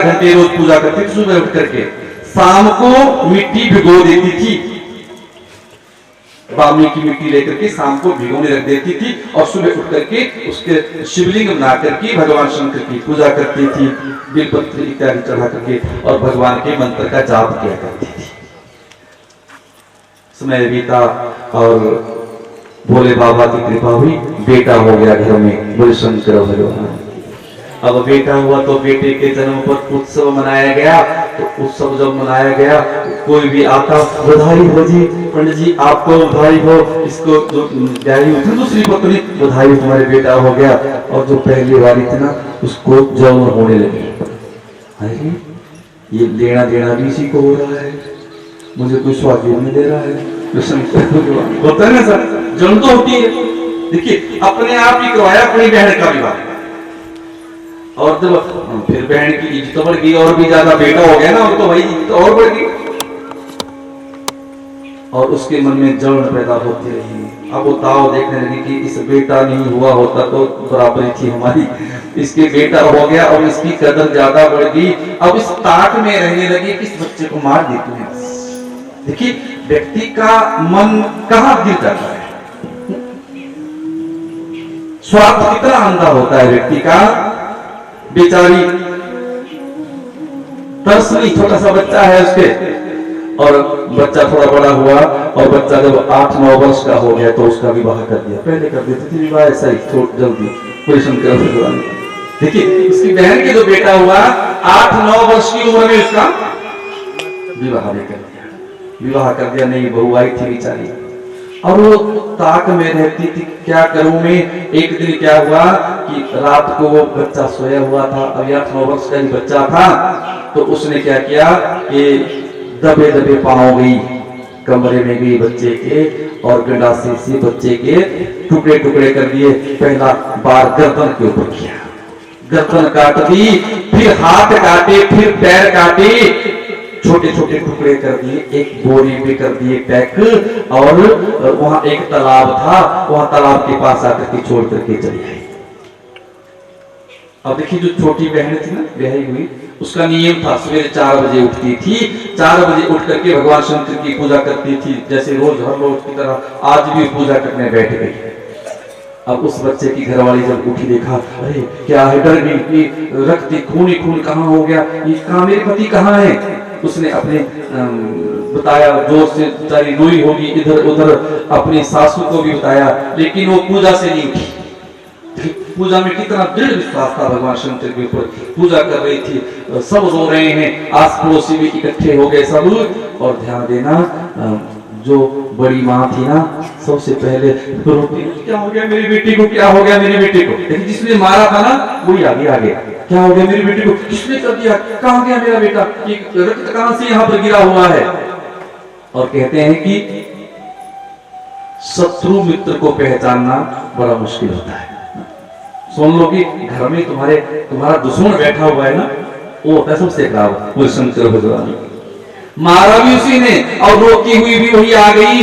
घंटे रोज पूजा करती थी सुबह उठ करके, शाम को मिट्टी भिगो देती थी, बावली की मिट्टी लेकर के शाम को भिगोने रख देती थी और सुबह उठ करके उसके शिवलिंग बना करके भगवान शंकर की पूजा करती थी, बेलपत्र इत्यादि चढ़ा करके और भगवान के मंत्र का जाप किया करती थी। समय बीता और भोले बाबा की कृपा हुई, बेटा हो गया घर में, बोले शंकर भगवान। अब बेटा हुआ तो बेटे के जन्म पर उत्सव मनाया गया, तो उत्सव जब मनाया गया कोई भी आता, बधाई हो जी पंडित जी, आपको बधाई हो, इसको जो ब्याही हुई थी दूसरी पत्नी, बधाई हो तुम्हारे बेटा हो गया। और जो पहली वाली थी ना उसको जौन होने लगी, अरे ये लेना देना भी इसी को हो रहा है, मुझे कोई स्वागत नहीं दे रहा है। होता है ना सर, जौन तो होती है। देखिए अपने आप ही करवाया अपनी बहन का विवाह, और जब फिर बहन की इज्जत बढ़ गई और भी ज्यादा बेटा हो गया ना, और तो भाई इज्जत और बढ़ गई और उसके मन में जलन पैदा होती रही। अब वो ताव देखने लगी कि इस बेटा नहीं हुआ होता तो बराबरी थी हमारी, इसके बेटा हो गया और इसकी कदर ज्यादा बढ़ गई। अब इस ताक में रहने लगी कि इस बच्चे को मार देती है। देखिए व्यक्ति का मन कहां गिर जाता है, स्वार्थ कितना अंधा होता है व्यक्ति का। बेचारी तरसली छोटा सा बच्चा है उसके, और बच्चा थोड़ा बड़ा हुआ और बच्चा जब 8-9 वर्ष का हो गया तो उसका विवाह कर दिया। पहले कर देते थे विवाह ऐसा ही जल्दी, कोई शंकर भगवान। देखिए उसकी बहन के जो बेटा हुआ 8-9 वर्ष की उम्र में उसका विवाह भी कर दिया, विवाह कर दिया। नहीं बहू आई थी बेचारी और वो ताक में रहती थी, क्या करूं मैं। एक दिन क्या हुआ कि रात को वो बच्चा सोया हुआ था, अभी 8-9 वर्ष का ही बच्चा था, तो उसने क्या किया कि दबे दबे पांव गई, कमरे में गई बच्चे के और गंडासे से बच्चे के टुकड़े टुकड़े कर दिए। पहला बार गर्दन के ऊपर किया, गर्दन काट दी, फिर हाथ काटे, फिर पैर काटे, छोटे छोटे टुकड़े कर दिए, एक बोरी में कर दिए पैक। और वहां एक तालाब था, वहां तालाब के पास आकर के छोड़ करके चली आई। अब देखिए जो छोटी बहन थी ना ब्याही हुई, उसका नियम था सवेरे 4 बजे उठती थी, 4 बजे उठ करके भगवान शंकर की पूजा करती थी, जैसे रोज हर रोज की तरह आज भी पूजा करने बैठ गई। अब उस बच्चे की घरवाली जब उठी देखा, अरे क्या है, डर गई कि रक्ति खून ही खून कहाँ हो गया, ये कहाँ, मेरे पति कहाँ है। उसने अपने बताया, जोर से बेचारी रोई होगी, इधर उधर अपनी सासू को भी बताया, लेकिन वो पूजा से नहीं उठी। पूजा में कितना दृढ़ विश्वास था भगवान शंकर के ऊपर, पूजा कर रही थी, सब रो रहे हैं, आस पड़ोसी भी इकट्ठे हो गए सब। और ध्यान देना जो बड़ी माँ थी ना सबसे पहले रोती, क्या हो गया मेरी बेटी को, क्या हो गया मेरी बेटी को। लेकिन जिसने मारा था ना वही आगे क्या हो गया मेरी बेटी को, किसने कर दिया, कहाँ गया मेरा बेटा, रक्त कहां से यहाँ पर गिरा हुआ है। और कहते हैं कि शत्रु मित्र को पहचानना बड़ा मुश्किल होता है। सुन लो कि घर में तुम्हारा दुश्मन बैठा हुआ है ना, वो होता है सबसे खराब, वो शंकर भगवान। मारा भी उसी ने और रोती हुई भी वही आ गई,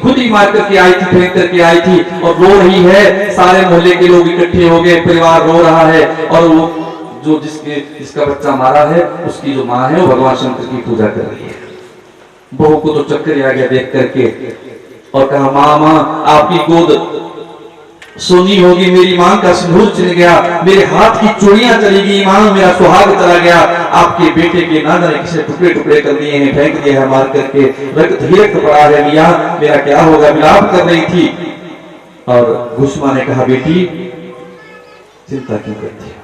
खुद ही मार करके आई थी, फेंक करके आई थी और रो रही है। सारे मोहल्ले के लोग इकट्ठे हो गए, परिवार रो रहा है और वो जो जिसका बच्चा मारा है उसकी जो माँ है वो भगवान शंकर की पूजा कर रही है। बहू को तो चक्कर आ गया देख करके और कहा, माँ आपकी गोद सोनी होगी, मेरी मां का सिंदूर चल गया, मेरे हाथ की चूड़ियां चली गई, मां मेरा सुहाग चला गया, आपके बेटे के ना जाने किसी टुकड़े टुकड़े कर दिए हैं, फेंक दिए हैं मार करके, रक्त ही रक्त पड़ा है, मियां मेरा क्या होगा, विलाप कर रही थी। और घुष्मा ने कहा, बेटी चिंता क्यों करती है,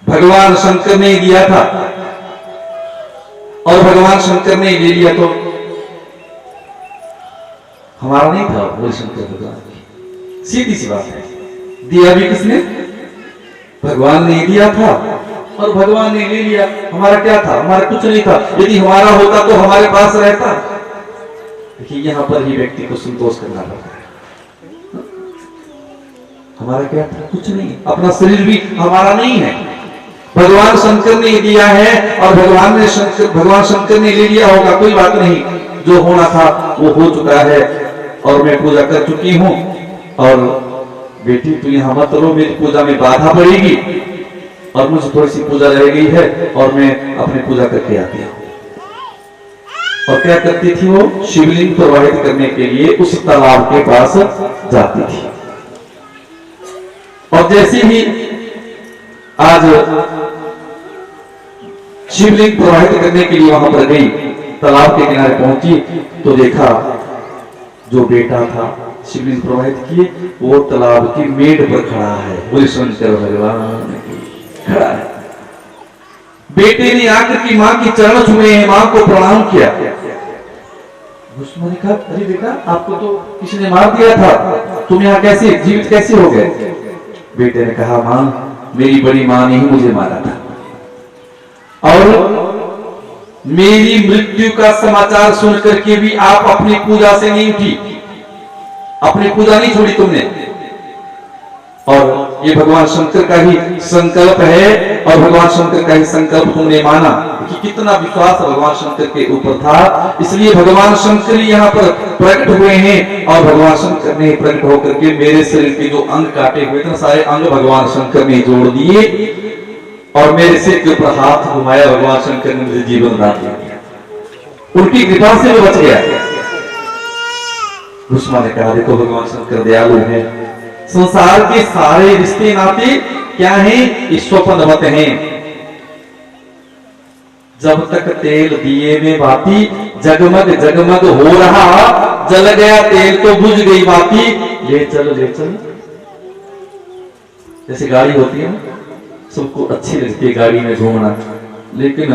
भगवान शंकर ने दिया था और भगवान शंकर ने ले लिया तो हमारा नहीं था, वो शंकर भगवान, सीधी सी बात है। दिया भी किसने, भगवान ने दिया था और भगवान ने ले लिया, हमारा क्या था, हमारा कुछ नहीं था। यदि हमारा होता तो हमारे पास रहता। देखिए यहाँ पर ही व्यक्ति को संतोष करना पड़ता है। हमारा क्या था, कुछ नहीं, अपना शरीर भी हमारा नहीं है, भगवान शंकर ने दिया है और भगवान शंकर ने ले लिया होगा, कोई बात नहीं, जो होना था वो हो चुका है और मैं पूजा कर चुकी हूँ। और बेटी तू यहाँ मत रो, मेरी पूजा में बाधा पड़ेगी। और मुझे थोड़ी सी पूजा रह गई है और मैं अपनी पूजा करके आती हूँ। और क्या करती थी वो? शिवलिंग प्रवाहित करने के लिए उस तालाब के पास जाती थी। और जैसे ही आज शिवलिंग प्रवाहित करने के लिए वहां पर गई, तालाब के किनारे पहुंची तो देखा जो बेटा था शिवलिंग प्रवाहित किए वो तालाब की मेड़ पर खड़ा है। बोले शंकर भगवान खड़ा है। बेटे ने आकर की मां की चरण छुए हैं, मां को प्रणाम किया। दुश्मन ने कहा अरे बेटा आपको तो किसी ने मार दिया था, तुम यहाँ कैसे जीवित कैसे हो गए? बेटे ने कहा मां मेरी बड़ी मां ने ही मुझे मारा था और मेरी मृत्यु का समाचार सुनकर के भी आप अपनी पूजा से नहीं उठी, अपनी पूजा नहीं छोड़ी तुमने। और ये भगवान शंकर का ही संकल्प है और भगवान शंकर का ही संकल्प तुमने माना कि कितना विश्वास भगवान शंकर के ऊपर था, इसलिए भगवान शंकर यहाँ पर प्रकट हुए हैं। और भगवान शंकर ने प्रकट होकर के मेरे शरीर के जो अंग काटे हुए थे सारे अंग भगवान शंकर ने जोड़ दिए और मेरे सिर के ऊपर हाथ घुमाया, भगवान शंकर ने मुझे जीवन दान दिया। उनकी कृपा से मैं बच गया। दुश्मन ने कहा देखो भगवान शंकर दयालु है, संसार के सारे रिश्ते नाते क्या हैं? स्वप्नवत हैं। जब तक तेल दिए में बाती जगमग जगमग हो रहा, जल गया तेल तो बुझ गई बाती, ले चल ले चल। जैसे गाड़ी होती है सबको अच्छी लगती है गाड़ी में घूमना, लेकिन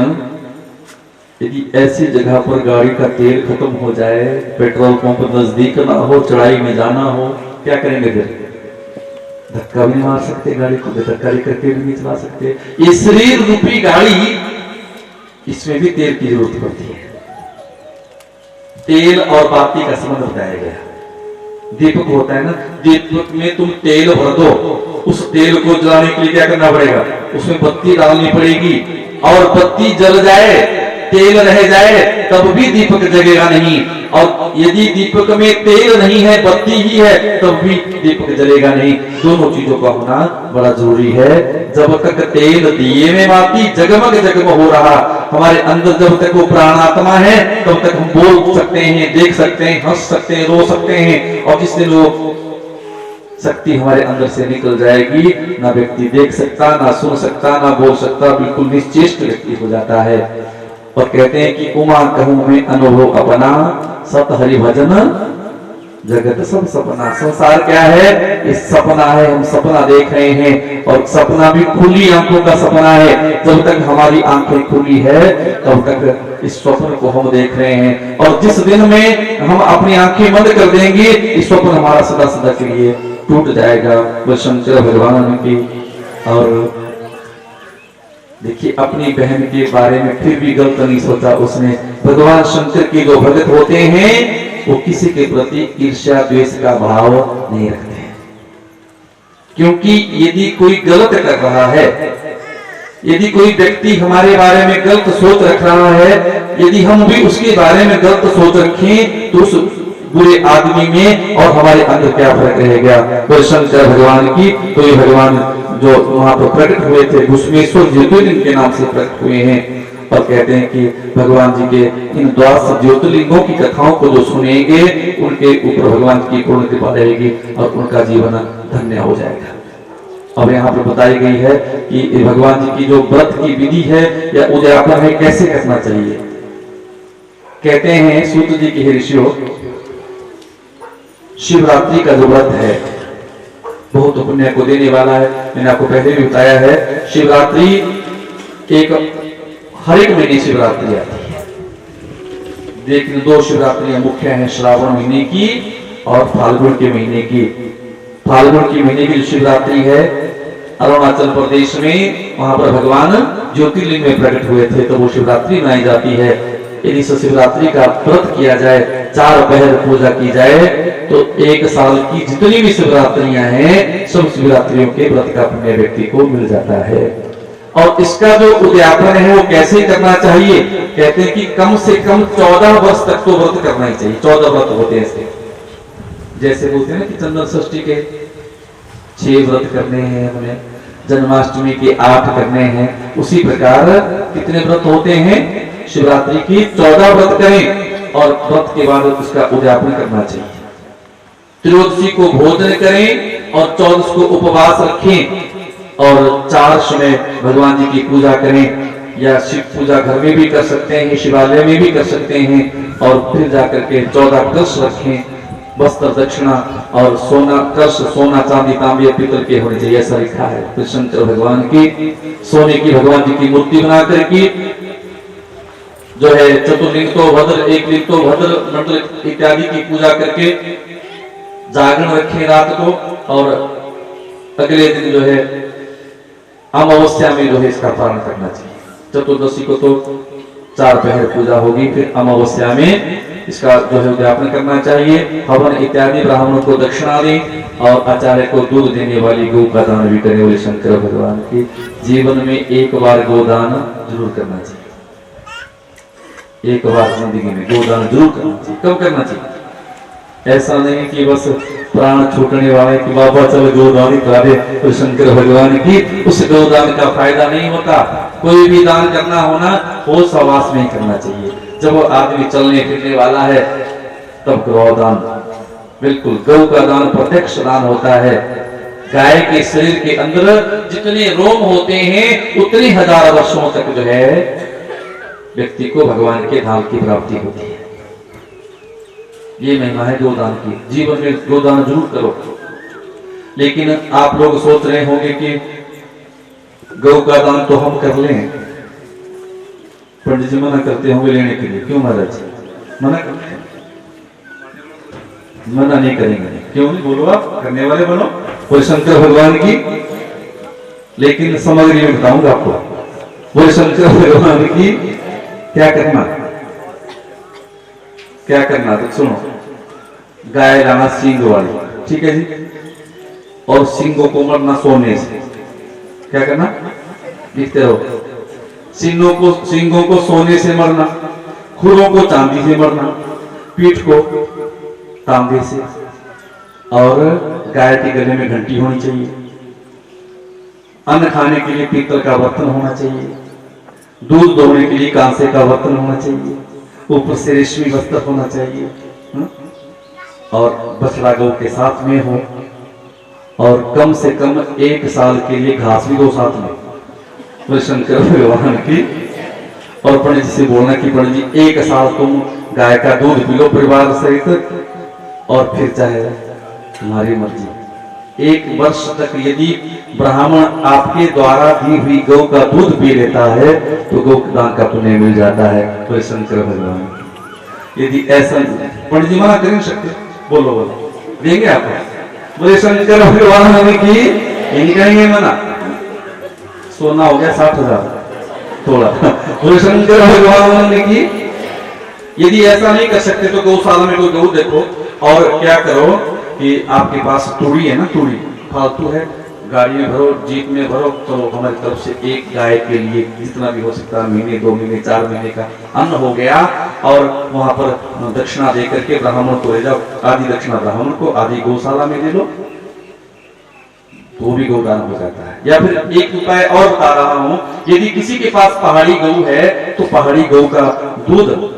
यदि ऐसी जगह पर गाड़ी का तेल खत्म हो जाए, पेट्रोल पंप नजदीक ना हो, चढ़ाई में जाना हो, क्या करेंगे फिर? धक्का भी नहीं मार सकते गाड़ी को, धक्का करके भी नहीं चला सकते। ये शरीर रूपी गाड़ी, इसमें भी तेल की जरूरत पड़ती है। तेल और बाती का संबंध बताया गया। दीपक होता है ना, दीपक में तुम तेल भर दो, उस तेल को जलाने के लिए क्या करना पड़ेगा? उसमें बत्ती डालनी पड़ेगी और बत्ती जल जाए, तेल रह जाए तब भी दीपक जलेगा नहीं। और यदि दीपक में तेल नहीं है, बत्ती ही है, तब भी दीपक जलेगा नहीं। दोनों चीजों का होना बड़ा जरूरी है। जब तक तेल दिए में बाती जगमग जगमग हो रहा, हमारे अंदर जब तक वो प्राणात्मा है तब तक हम बोल सकते हैं, देख सकते हैं, हंस सकते हैं, रो सकते हैं। और जिस दिन वो शक्ति हमारे अंदर से निकल जाएगी, ना व्यक्ति देख सकता, ना सुन सकता, ना बोल सकता, बिल्कुल निश्चेष्ट व्यक्ति हो जाता है। और कहते हैं कि उमा कहूं में अनुभव अपना, सत हरि भजन जगत सब सपना। संसार क्या है? इस सपना है, हम सपना देख रहे हैं और सपना भी खुली आंखों का सपना है। जब तक हमारी आंखें खुली है तब तक इस स्वप्न को हम देख रहे हैं, और जिस दिन में हम अपनी आंखें बंद कर देंगे इस स्वप्न हमारा सदा सदा के लिए टूट जाएगा। वो शंकर भगवान की। और देखिए अपनी बहन के बारे में फिर भी गलत नहीं सोचा उसने। भगवान शंकर के जो भगत होते हैं वो किसी के प्रति ईर्ष्या द्वेष का भाव नहीं रखते हैं, क्योंकि यदि कोई गलत कर रहा है, यदि कोई व्यक्ति हमारे बारे में गलत सोच रख रहा है, यदि हम भी उसके बारे में गलत सोच रखें तो उस बुरे आदमी में और हमारे अंदर क्या फर्क रहेगा? तो शंकर भगवान की, तो ये भगवान जो वहां पर प्रकट हुए थे घुश्मेश्वर ज्योतिर्लिंग के नाम से प्रकट हुए हैं। और कहते हैं कि भगवान जी के इन 12 ज्योतिर्लिंगों की कथाओं को जो सुनेंगे उनके ऊपर भगवान की पूर्ण कृपा रहेगी और उनका जीवन धन्य हो जाएगा। अब यहाँ पर बताई गई है कि भगवान जी की जो व्रत की विधि है या उद्यापन है कैसे करना चाहिए। कहते हैं सूत जी की ऋषियों, शिवरात्रि का जो व्रत है बहुत पुण्य को देने वाला है। मैंने आपको पहले भी बताया है, शिवरात्रि एक हर एक महीने शिवरात्रि आती है, लेकिन 2 शिवरात्रियां मुख्य हैं, श्रावण महीने की और फाल्गुन के महीने की। फाल्गुन के महीने की जो शिवरात्रि है अरुणाचल प्रदेश में, वहां पर भगवान ज्योतिर्लिंग में प्रकट हुए थे, तो वो शिवरात्रि मनाई जाती है। यदि शिवरात्रि का व्रत किया जाए, 4 पहर पूजा की जाए, तो 1 साल की जितनी भी शिवरात्रियां हैं सब शिवरात्रियों के व्रत का पुण्य व्यक्ति को मिल जाता है। और इसका जो उद्यापन है वो कैसे करना चाहिए? कहते हैं कि कम से कम 14 वर्ष तक तो व्रत करना ही चाहिए। 14 व्रत होते हैं इसके, जैसे बोलते हैं ना कि चंदन षष्ठी के 6 व्रत करने हैं हमें, जन्माष्टमी के 8 करने हैं, उसी प्रकार कितने व्रत होते हैं? शिवरात्रि की 14 व्रत करें और व्रत के बाद उसका उद्यापन करना चाहिए। त्रयोदशी को भोजन करें और 14 को उपवास रखें और 4 समय भगवान जी की पूजा करें, या शिव पूजा घर में भी कर सकते हैं, शिवालय में भी कर सकते हैं, और फिर जाकर के 14 कलश रखें, वस्त्र दक्षिणा और सोना कलश सोना चांदी तांबे पीतल के होने चाहिए, ऐसा लिखा है। तो शंकर भगवान की सोने की भगवान जी की मूर्ति बना करके जो है चतुर्लिंग तो भद्र, एक लिंग तो भद्र, मंडल इत्यादि की पूजा करके जागरण रखें रात को, और अगले दिन जो है अमावस्या में जो है इसका पालन करना चाहिए। चतुर्दशी को तो 4 पहर पूजा होगी, फिर अमावस्या में इसका जो है उद्यापन करना चाहिए। हवन इत्यादि ब्राह्मणों को दक्षिणा दें और आचार्य को दूध देने वाली गौ का दान भी करें। बोले शंकर भगवान की। जीवन में एक बार गोदान जरूर करना चाहिए, एक बार जिंदगी में गोदान जरूर करना चाहिए। कब करना चाहिए? ऐसा नहीं कि बस प्राण छूटने वाले कि बाबा चलो गोदान करा दे। तो शंकर भगवान की उस गोदान का फायदा नहीं होता। कोई भी दान करना होना होश हवास में ही करना चाहिए। जब आदमी चलने फिरने वाला है तब करो दान। बिल्कुल, गौ का दान प्रत्यक्ष दान होता है। गाय के शरीर के अंदर जितने रोम होते हैं उतने हजार वर्षों तक जो है व्यक्ति को भगवान के धाम की प्राप्ति होती है। ये महिमा है गोदान की। जीवन में गोदान जरूर करो। लेकिन आप लोग सोच रहे होंगे कि गौ का दान तो हम कर लें, पंडित जी मना करते होंगे लेने के लिए। क्यों महाराज? मना करते हैं? मना नहीं करेंगे। क्यों नहीं? बोलो, आप करने वाले बनो। बोले शंकर भगवान की। लेकिन सामग्री में बताऊंगा आपको। बोले शंकर भगवान की क्या करना, क्या करना तो सुनो। गाय लाना सींग वाली, ठीक है जी, और सींगों को मरना सोने से। क्या करना? लिखते रहो। सींगों को सोने से मरना, खुरों को चांदी से मरना, पीठ को तांबे से, और गाय के गले में घंटी होनी चाहिए। अन्न खाने के लिए पीतल का बर्तन होना चाहिए। दूध दोहने के लिए कांसे का बर्तन होना चाहिए। ऊपर से रेशमी वस्त्र होना चाहिए। और बछड़ा गौ के साथ में हो, और कम से कम 1 साल के लिए घास भी दो साथ में। तो शंकर भगवान की। और पंडित जी से बोलना कि पंडित जी 1 साल तुम गाय का दूध पी लो परिवार सहित, और फिर चाहे तुम्हारी मर्जी। 1 वर्ष तक यदि ब्राह्मण आपके द्वारा दी हुई गौ का दूध पी लेता है तो गौ दान का पुण्य मिल जाता है। तो शंकर भगवान। यदि ऐसा पंडित जी मना कर नहीं सकते, बोलो बोलो, देंगे आपको। बोले शंकर भगवान की। इनका ही मना। सोना हो गया 60,000 थोड़ा। बोले शंकर भगवान की। यदि ऐसा नहीं कर सकते तो गौशाला में कोई गौ देखो, और क्या करो कि आपके पास तूड़ी है ना, तूड़ी फालतू है, गाड़ी में भरो, जीप में भरो, तो हमारी तरफ से 1 गाय के लिए जितना भी हो सकता है, महीने 2 महीने 4 महीने का अन्न हो गया, और वहां पर दक्षिणा दे करके ब्राह्मण को ले जाओ। आधी दक्षिणा ब्राह्मण को, आधी गौशाला में दे लो, तो भी गोदान हो जाता है। या फिर एक उपाय और बता रहा हूं, यदि किसी के पास पहाड़ी गौ है तो पहाड़ी गौ का दूध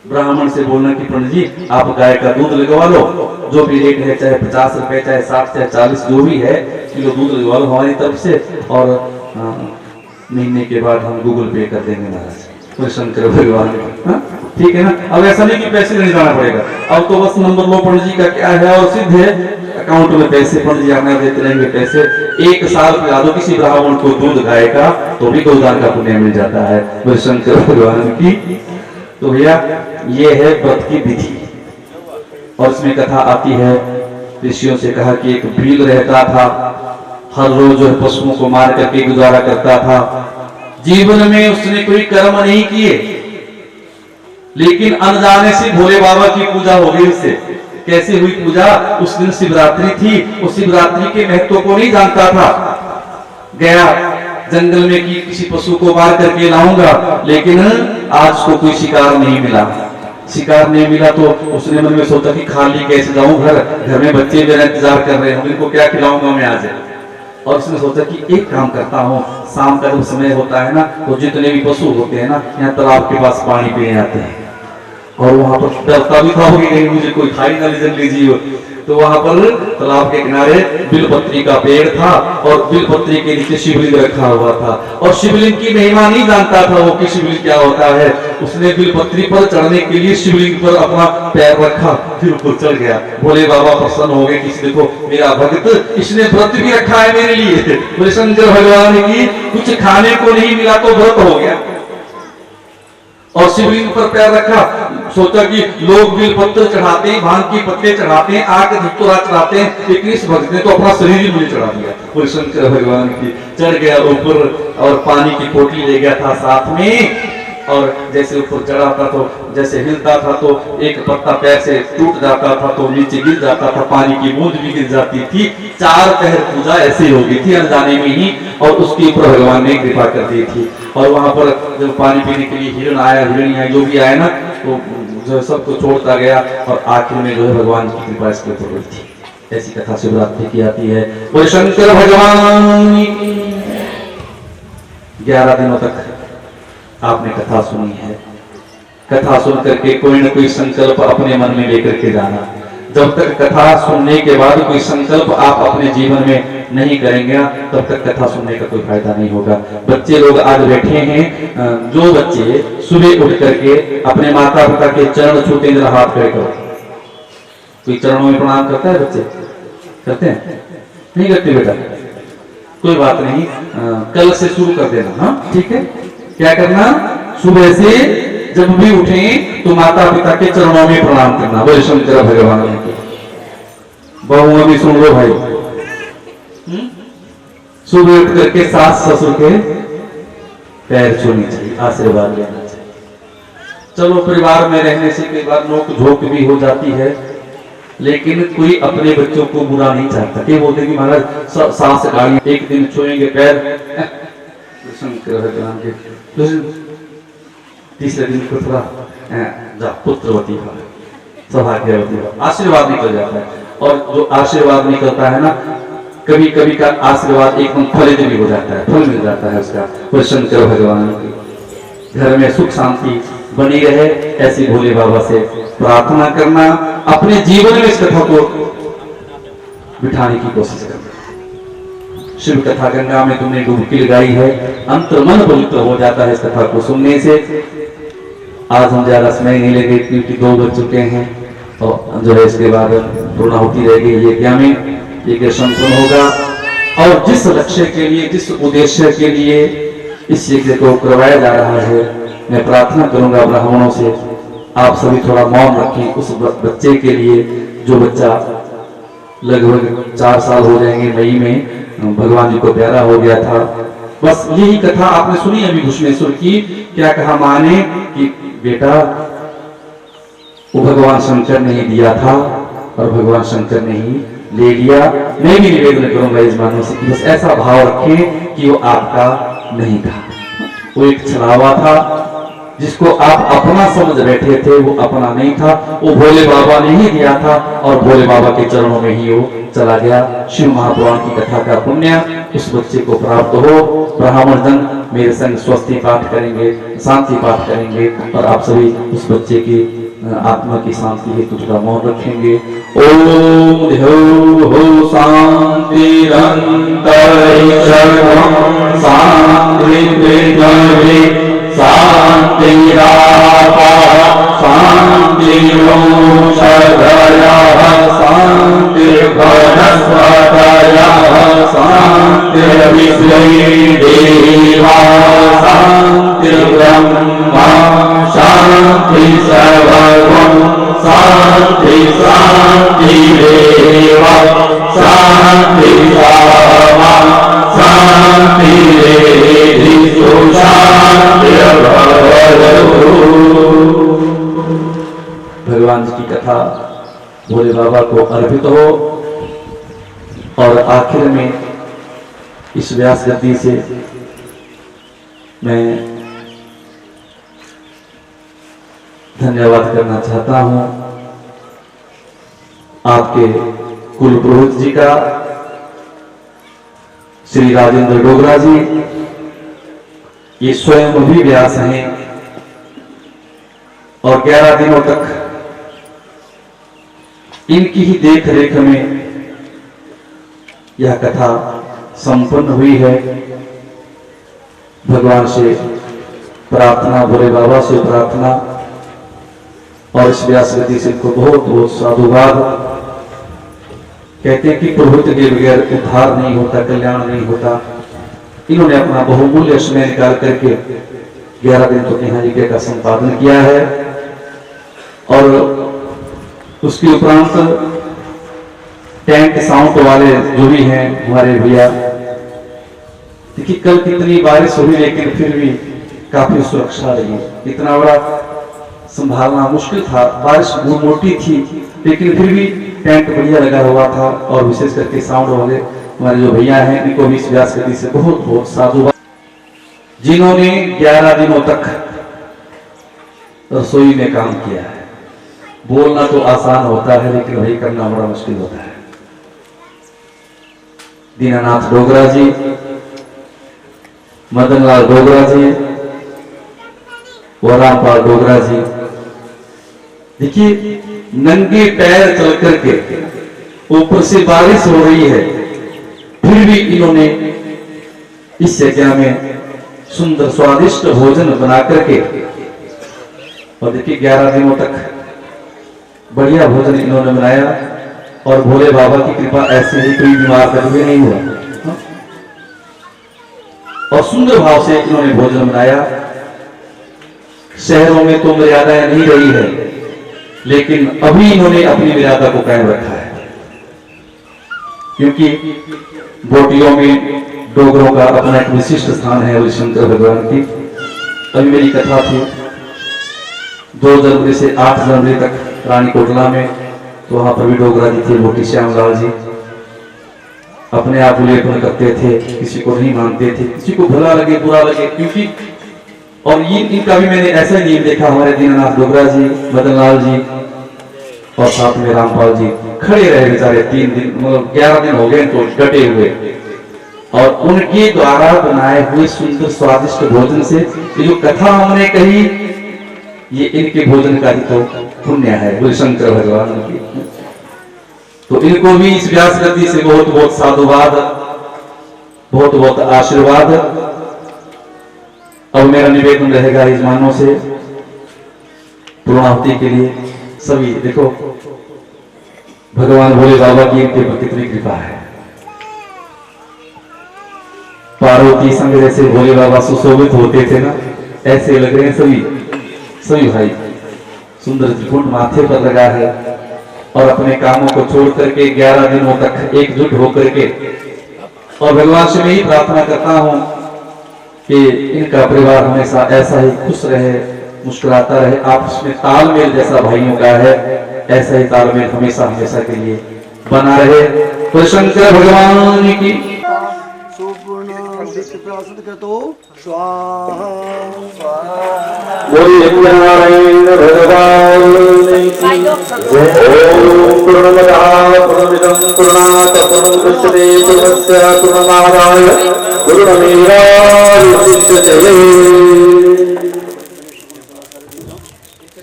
ब्राह्मण से बोलना कि पंडित जी आप गाय का दूध लगवा लो, जो भी रेट है, चाहे 50 रुपए, चाहे 60, चाहे 40, जो भी है, किलो दूध लगवा लो हमारी तरफ से, और महीने के बाद हम गूगल पे कर देंगे महाराज। तो शंकर भगवान, ठीक है ना। अब ऐसा नहीं कि पैसे नहीं जाना पड़ेगा, अब तो बस नंबर लो पंडित जी का क्या है, और सिद्ध है अकाउंट में पैसे पंडित जी आना देते रहेंगे पैसे। 1 साल पिला दो किसी ब्राह्मण को दूध गाय का, तो भी गोदान का पुण्य मिल जाता है। बोले शंकर भगवान की। तो भैया ये है व्रत की विधि। और इसमें कथा आती है, ऋषियों से कहा कि एक भील रहता था, हर रोज पशुओं को मार करके गुजारा करता था। जीवन में उसने कोई कर्म नहीं किए, लेकिन अनजाने से भोले बाबा की पूजा हो गई उससे। कैसे हुई पूजा? उस दिन शिवरात्रि थी, उस शिवरात्रि के महत्व को नहीं जानता था। गया जंगल में कि किसी पशु को मार करके लाऊंगा, लेकिन आज उसको कोई शिकार नहीं मिला। शिकार नहीं मिला तो उसने मन में सोचा कि खाली कैसे जाऊं, घर में बच्चे मेरा इंतजार कर रहे हैं, इनको क्या खिलाऊंगा मैं आज। और इसने सोचा कि एक काम करता हूँ, शाम का जब समय होता है ना तो जितने भी पशु होते हैं ना यहाँ तालाब के पास पानी पीने आते हैं, और वहां पर डरता भी था कि कहीं मुझे कोई खाई ना ले जंगली जीव। तो वहां पर तालाब के किनारे बिलपत्री का पेड़ था और बिलपत्री के नीचे शिवलिंग रखा हुआ था, और शिवलिंग की महिमा नहीं जानता था वो कि शिवलिंग क्या होता है। उसने बिलपत्री पर चढ़ने के लिए शिवलिंग पर अपना पैर रखा, फिर ऊपर चढ़ गया। भोले बाबा प्रसन्न हो गए, किसी देखो मेरा भक्त, इसने व्रत भी रखा है मेरे लिए। बोले शंकर भगवान की कुछ खाने को नहीं मिला तो व्रत हो गया, और शिवलिंग पर पैर रखा। सोचा कि लोग बेलपत्र चढ़ाते हैं, भांग के पत्ते चढ़ाते हैं, आग धतूरा चढ़ाते हैं, लेकिन इस भक्त ने तो अपना शरीर ही मुझे चढ़ा दिया। बोले शंकर भगवान की। चढ़ गया ऊपर और पानी की पोटली ले गया था साथ में, और जैसे ऊपर चढ़ा था तो जैसे हिलता था तो एक पत्ता पैर से टूट जाता था तो नीचे गिर जाता था, पानी की बूंद भी गिर जाती थी। 4 पहर पूजा ऐसे हो गई थी अनजाने में ही, और उसके ऊपर भगवान ने कृपा कर दी थी। और वहां पर जब पानी पीने के लिए हिरण आया, हिरणी आई, जो भी आया ना, तो जो सबको छोड़ता गया, और आखिर में जो है भगवान की कृपा इसके ऊपर हुई थी। ऐसी कथा शिवरात्रि की आती है। वो शंकर भगवान 11 दिनों तक आपने कथा सुनी है। कथा सुन करके कोई ना कोई संकल्प अपने मन में लेकर के जाना। जब तक कथा सुनने के बाद कोई संकल्प आप अपने जीवन में नहीं करेंगे तब तक कथा सुनने का कोई फायदा नहीं होगा। बच्चे लोग आज बैठे हैं, जो बच्चे सुबह उठ करके अपने माता पिता के चरण छूते, जरा हाथ खड़े करो। कोई चरणों में प्रणाम करता है? बच्चे करते हैं? नहीं करते बेटा, कोई बात नहीं, कल से शुरू कर देना। हाँ ठीक है। क्या करना? सुबह से जब भी उठे तो माता पिता के चरणों में प्रणाम करना। बोले शंकर भगवान की। बहुओं भी सुन लो भाई, सुबह उठ करके सास ससुर के पैर छूनी चाहिए, आशीर्वाद लेना चाहिए। चलो परिवार में रहने से कई बार नोक झोंक भी हो जाती है, लेकिन कोई अपने बच्चों को बुरा नहीं चाहता। क्या बोलते कि महाराज सास गाड़ी एक दिन छुएंगे पैर, शंकर भगवान के, तीसरे दिन को थोड़ा पुत्रवती हो, सौभाग्यवती हो, आशीर्वाद निकल जाता है। और जो आशीर्वाद निकलता है ना, कभी कभी का आशीर्वाद एकदम फलित भी हो जाता है, फल मिल जाता है उसका। वो शंकर भगवान की घर में सुख शांति बनी रहे, ऐसी भोले बाबा से प्रार्थना करना, अपने जीवन में इस कथा को बिठाने की कोशिश करना। शिव कथा गंगा में तुमने डुबकी लगाई है, अंतर मन पवित्र हो जाता है इस कथा को सुनने से। आज हम ज्यादा समय नहीं लगे क्योंकि 2 बज चुके हैं, और जो है इसके बाद पूर्ण होती रहेगी यज्ञ में, यज्ञ संपन्न होगा। और जिस लक्ष्य के लिए, जिस उद्देश्य के लिए इस यज्ञ को करवाया जा रहा है, मैं प्रार्थना करूंगा ब्राह्मणों से, आप सभी थोड़ा मौन रखें उस बच्चे के लिए, जो बच्चा लगभग 4 साल हो जाएंगे, मई में भगवान जी को प्यारा हो गया था। बस यही कथा आपने सुनी अभी घुश्मेश्वर की। क्या कहा माँ ने कि बेटा वो भगवान शंकर ने ही दिया था और भगवान शंकर ने ही ले लिया। मैं भी निवेदन करूंगा यजमानों से कि बस ऐसा भाव रखें कि वो आपका नहीं था, वो एक छलावा था जिसको आप अपना समझ बैठे थे, वो अपना नहीं था, वो भोले बाबा ने ही दिया था और भोले बाबा के चरणों में ही वो चला गया। शिव महापुराण की कथा का पुण्य उस बच्चे को प्राप्त हो। ब्राह्मण जन मेरे संग स्वस्ति पाठ करेंगे, शांति पाठ करेंगे, और आप सभी उस बच्चे की आत्मा की शांति हेतु थोड़ा मौन रखेंगे। ओम ध्यो हो शांति शांति शांति शांति शांति देवा शांति ब्रह्मा शांति सर्वं शांति शांति देवा शांति सामा शांति भगवान जी की कथा भोले बाबा को अर्पित हो। और आखिर में इस व्यास गद्दी से मैं धन्यवाद करना चाहता हूं आपके कुल पुरोहित जी का, श्री राजेंद्र डोगरा जी, ये स्वयं भी व्यास हैं और 11 दिनों तक इनकी ही देख रेख में यह कथा संपन्न हुई है। भगवान से प्रार्थना, भोले बाबा से प्रार्थना और इस व्यास गति से इनको बहुत बहुत साधुवाद। कहते हैं कि प्रभुत्व के बगैर उद्धार नहीं होता, कल्याण नहीं होता। इन्होंने अपना बहुमूल्य समय निकाल करके 11 दिन तक यहाँ यज्ञ का संपादन किया है और उसके उपरांत टैंक साउंड वाले जो भी हैं हमारे भैया, देखिए कल कितनी बारिश हुई लेकिन फिर भी काफी सुरक्षा रही। इतना बड़ा संभालना मुश्किल था, बारिश मोटी थी लेकिन फिर भी टेंट बढ़िया लगा हुआ था। और विशेष करके साउंड वाले हमारे जो भैया हैं इनको भी इस व्यास गति से बहुत बहुत साधुवाद, जिन्होंने 11 दिनों तक रसोई में काम किया है। बोलना तो आसान होता है लेकिन वही करना बड़ा मुश्किल होता है। दीनानाथ डोगरा जी, मदन लाल डोगरा जी, रामपाल डोगरा जी, देखिए नंगे पैर चल करके, ऊपर से बारिश हो रही है, फिर भी इन्होंने इस यज्ञ में सुंदर स्वादिष्ट भोजन बना करके, और देखिए 11 दिनों तक बढ़िया भोजन इन्होंने बनाया। और भोले बाबा की कृपा ऐसे ही कोई बीमार कभी नहीं हुआ और सुंदर भाव से इन्होंने भोजन बनाया। शहरों में तो मर्यादाएं नहीं रही है लेकिन अभी इन्होंने अपनी मर्यादा को कायम रखा है, क्योंकि बोटियों में डोगरों का अपना एक विशिष्ट स्थान है हरिशंकर भगवान की। अभी मेरी कथा थी 2 जनवरी से 8 जनवरी तक रानी कोटला में, तो वहां पर भी डोगरा जी थे, मोटी श्याम लाल जी अपने आप उल्लेखन करते थे, किसी को नहीं मानते थे, किसी को भला लगे बुरा लगे, क्योंकि और ये इनका भी मैंने ऐसा ही नियम देखा। हमारे दीनानाथ डोगरा जी, मदन लाल जी और साथ में रामपाल जी खड़े रहे बेचारे 3 दिन, मतलब 11 दिन हो गए तो डटे हुए, और उनके द्वारा बनाए हुए सुंदर स्वादिष्ट भोजन से ये जो कथा हमने कही, ये इनके भोजन का ही तो पुण्य है, बोले शंकर भगवान की। तो इनको भी इस व्यास गति से बहुत बहुत साधुवाद, बहुत बहुत आशीर्वाद। अब मेरा निवेदन रहेगा यजमानों से पूर्णाहुति के लिए। सभी देखो भगवान भोले बाबा की इनके पर कितनी कृपा है। पार्वती संग जैसे भोले बाबा सुशोभित होते थे ना, ऐसे लग रहे हैं सभी भाई। सुंदर त्रिपुट माथे पर लगा है और अपने कामों को छोड़ करके 11 दिनों तक एकजुट होकर के, और भगवान से मैं ही प्रार्थना करता हूं कि इनका परिवार हमेशा ऐसा ही खुश रहे, मुस्कुराता रहे। आपस में तालमेल जैसा भाइयों का है, ऐसा ही तालमेल हमेशा हमेशा के लिए बना रहे। तो शंकर भगवान की नारायण भगवान ओम पूर्णमदः पूर्णमिदं पूर्णात् पूर्णमुदच्यते पूर्णस्य पूर्णमादाय पूर्णमेवावशिष्यते।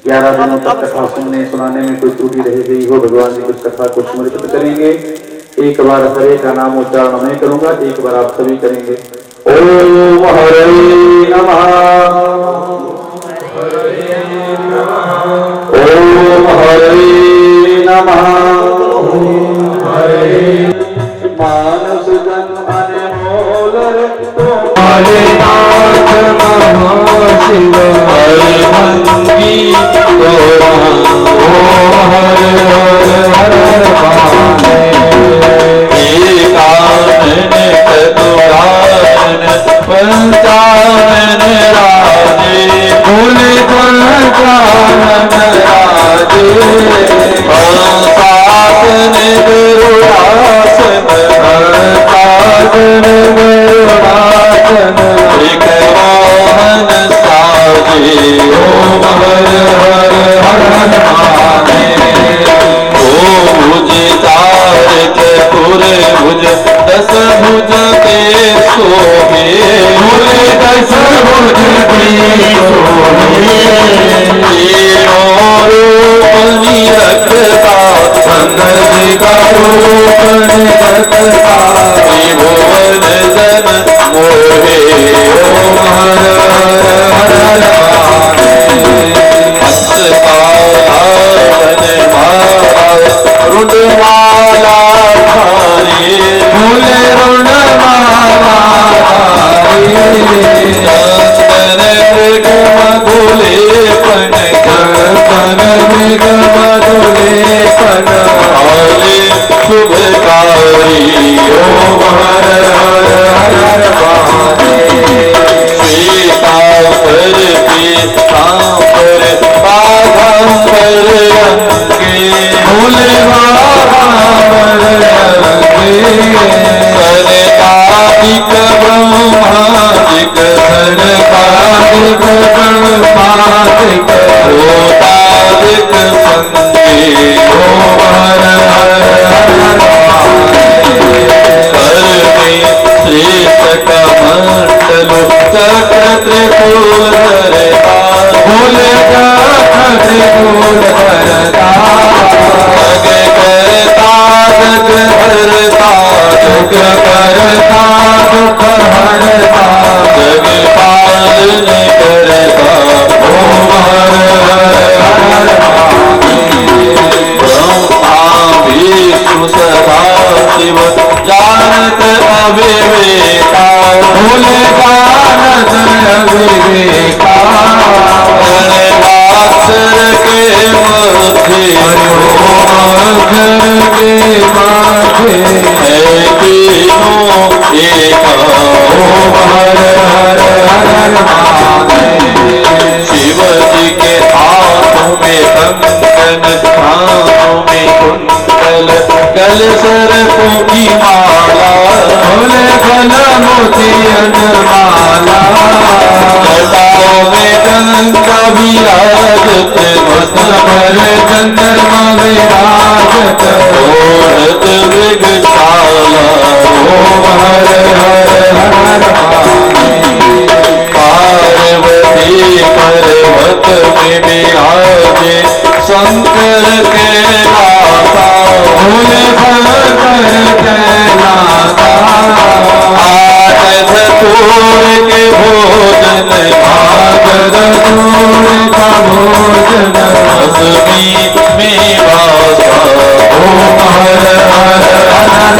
11 दिनों तक कथा सुनने सुनाने में कोई त्रुटि रह गई हो, भगवान जी कुछ कथा को स्मृत करेंगे। एक बार हरे का नाम उच्चारण मैं करूंगा, एक बार आप सभी करेंगे। ओम हरे नमः, ओम हरे नमः, मानस जन्म अनमोल तुम्हारे नाथ महाशिव हरे भंगी ओम हरे हरे हर पंचानन राम पन पन निगम डोले पन आले शुभकारी ओम हर हर हर महादेव श्वेतांबर पीतांबर बाघांबर अंगे भोले बाघांबर अंगे सनकादिक ब्रह्मादिक सनकादिक ब्रह्मादिक भूतादिक संगे ओम हर हर हर श्रेष्ठ कमंडलो चक्र त्रिशूल धरता भोले चक्र त्रिशूल धरता जग करता जग हरता जग करता दुख हरता जग पालन करता ओम हर हर हर ब्रह्मा विष्णु सदा शिव जानत अविवेका भोले जानत अविवेका अक्षर के मध्य अक्षर के माथे है तीनों एक ओम हर हर हर महादेव शिव जी के हाथों में कंकन हाथों में कुंडल कल सर्पों की माला भोले कल मोतियन माला जटाओं में गंगा विराजत मस्त पर चंद्रमा विराजत ओढ़त मृगशाला ओम हर हर हर पार्वती पर्वत में विराजे शंकर के नाथा भोले शंकर के नाथा आठ धतूर के भोजन आठ धतूर का भोजन भस्मी में वासा ओम हर हर हर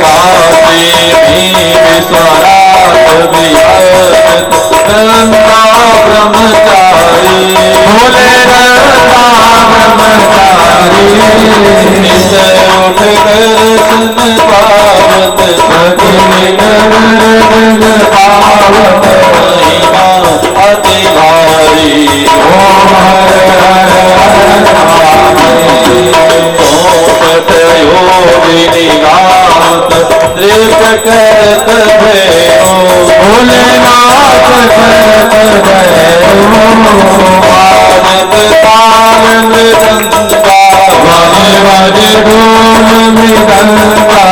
काशी में विश्वनाथ विराजत गंगा ब्रह्मचारी भोले गंगा ब्रह्मचारी नित उठ दर्शन पावत सखी नगर जग पावत महिमा अति भारी ओम हर हर सोपट योगिनी गावत नृत्य करत भयो भोलेनाथ करत भयो वाजत ताल मृदंगा वाजे वाजे ढोल मृदंगा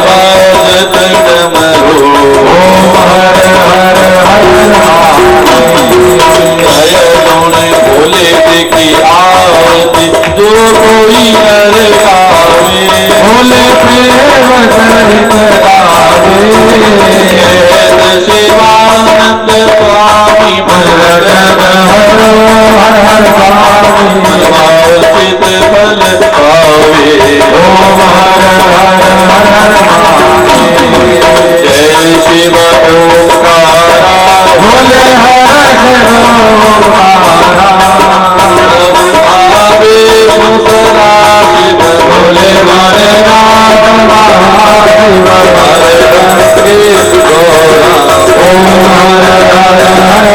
वाजत डमरू ओम हर हर हर जय गुण भोले की आरती जो कोई नर गावे भोले प्रेम सहित गावे शिवानंद स्वामी मरण हरो हर हर स्वामी वाचित फल पावे ओम हर हर हर जय शिव ओंकारा भोले हर ओंकारा विष्णु सदा शिव भोले मारे नाथ महादेव हरे कृष्ण गौरा ओम हर हर हर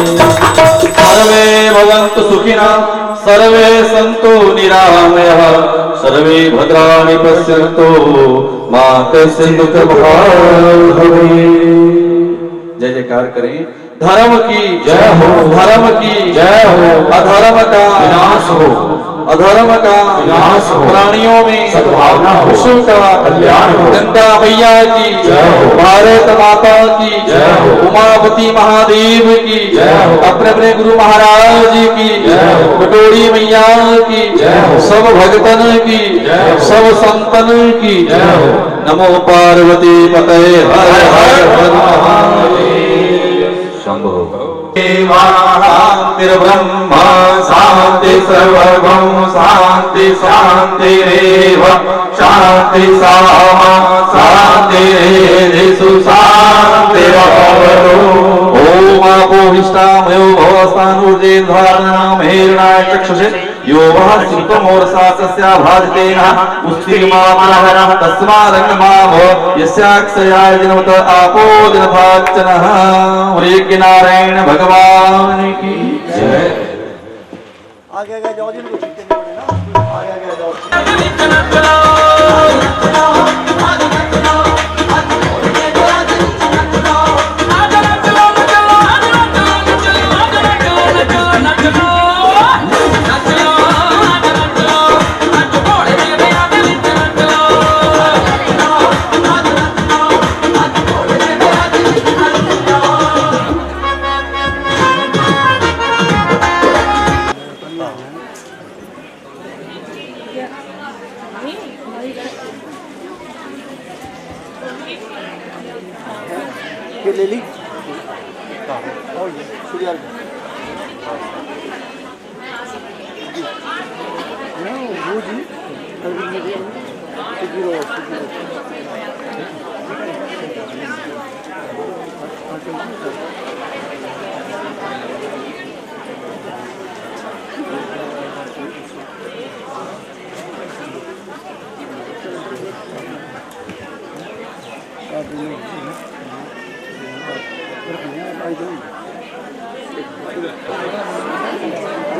सर्वे भवन्तु सुखिनः सर्वे सन्तु निरामयाः सर्वे भद्राणि पश्यन्तु मा कश्चित् दुःखभाग् भवेत्। जय जयकार करें धर्म की जय हो, धर्म की जय हो, अधर्म का विनाश हो, अधर्म का विनाश हो, प्राणियों में सद्भावना हो, विश्व का कल्याण हो, गंगा मैया की जय हो, भारत माता की जय हो, उमापति महादेव की जय हो, अपने अपने गुरु महाराज की जय हो, कटोरी मैया की जय हो, सब भक्तन की जय हो, सब संतन की जय हो। नमो पार्वती पते हर हर हर महादेव शंभो। शांतिर्ब्रह्म शांति सर्वगम शांति शांतिरेव शांति सामा शांतिरेधि सुशांतिरवतु। ओम आपोहिष्ठामयो भवस्तानुर्जेन्द्वानां हेरणाय चक्षुषे यो वः शिल्पमोरसा तस्या भाजतेन उस्तिमामनः तस्मादङ्गमाभो यस्याक्षयाय दिनवत आपो दिनभाचनः। हरे नारायण भगवान की जय। आगे आगे जाओ जी, इनको छुट्टी नहीं होगी ना, आगे आगे जाओ। ये ले ली और सीरियल वो जी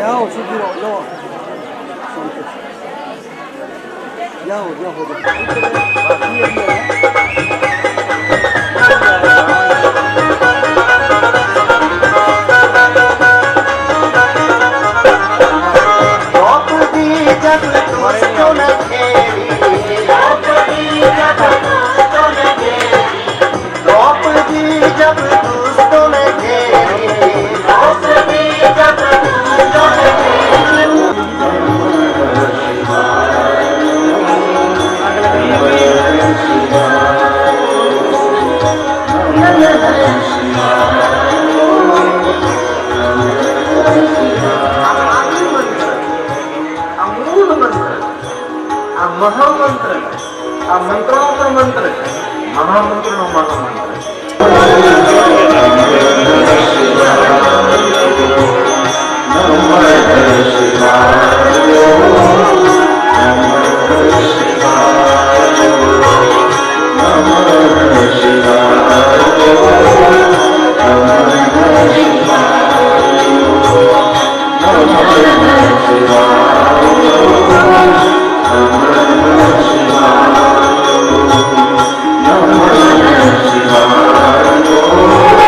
야호 수기로 야호 야호 야호 महामंत्र मंत्रों का मंत्र महामंत्र महामंत्र Shiva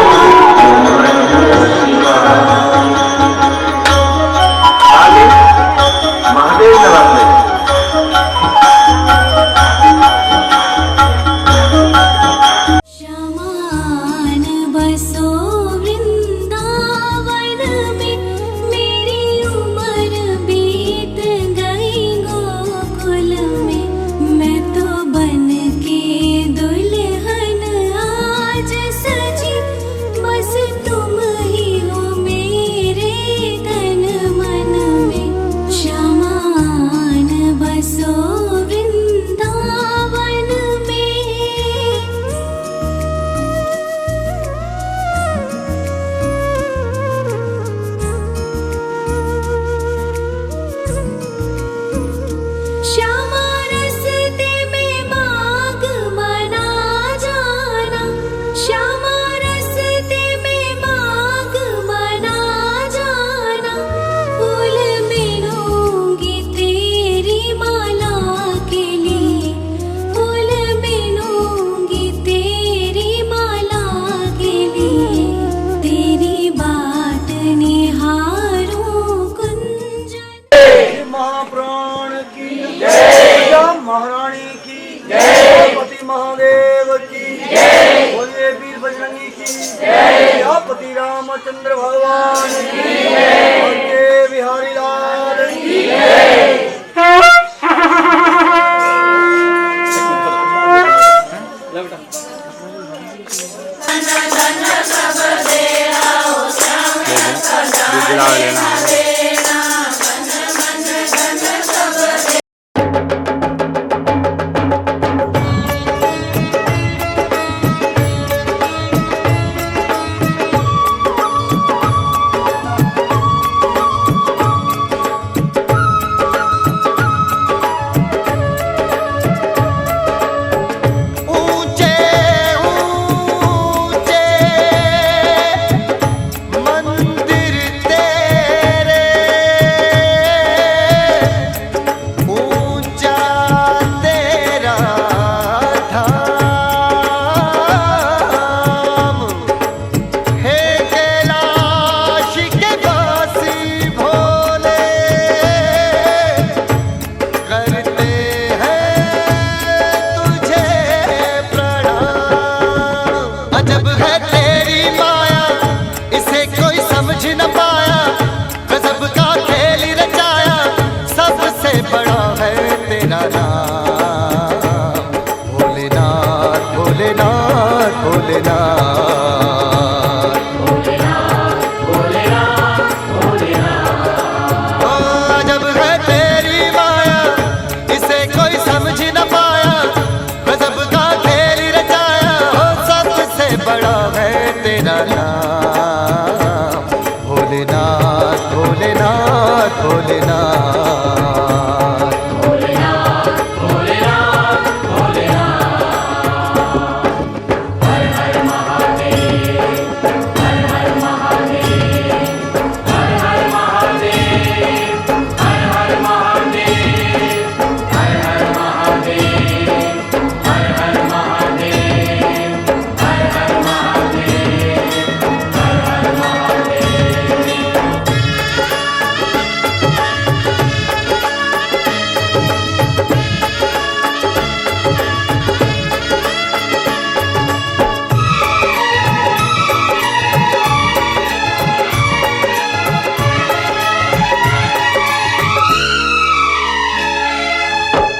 रामचंद्र भगवान की जय। और के बिहारी लाल की जय।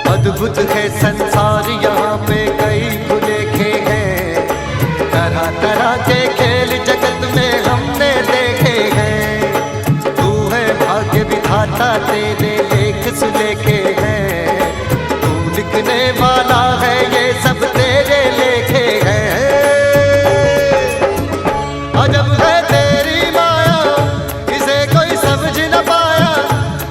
अद्भुत है संसार यहाँ पे कई भुलेखे हैं, तरह तरह के खेल जगत में हमने देखे हैं। तू है भाग्य विधाता, तेरे लेख सुलेखे हैं। तू लिखने वाला है, ये सब तेरे लेखे हैं। अजब है तेरी माया, इसे कोई समझ न पाया।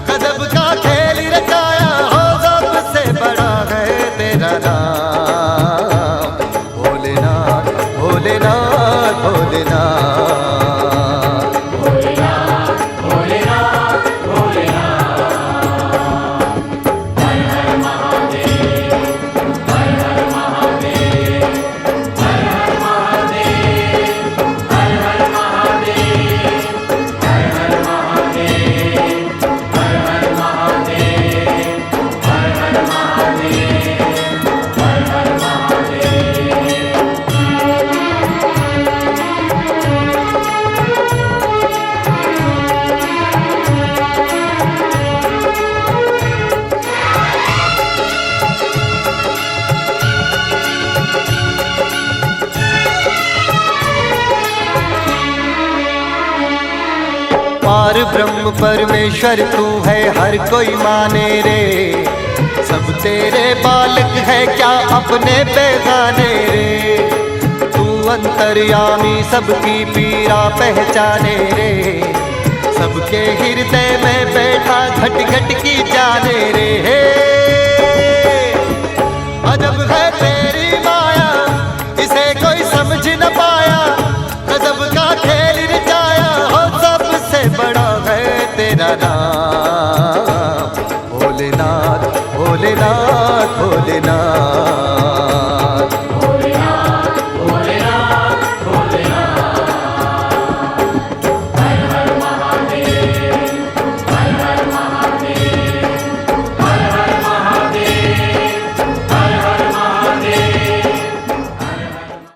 गजब का खेल रचाया, हो सबसे बड़ा है तेरा नाम। भोलेनाथ भोलेनाथ भोलेनाथ। पार ब्रह्म परमेश्वर तू है, हर कोई माने रे। सब तेरे बालक है, क्या अपने बेगाने रे। तू अंतर्यामी, सबकी पीड़ा पहचाने रे। सबके हृदय में बैठा, घट घट की जाने रे। अजब है तेरी माया, इसे कोई समझ न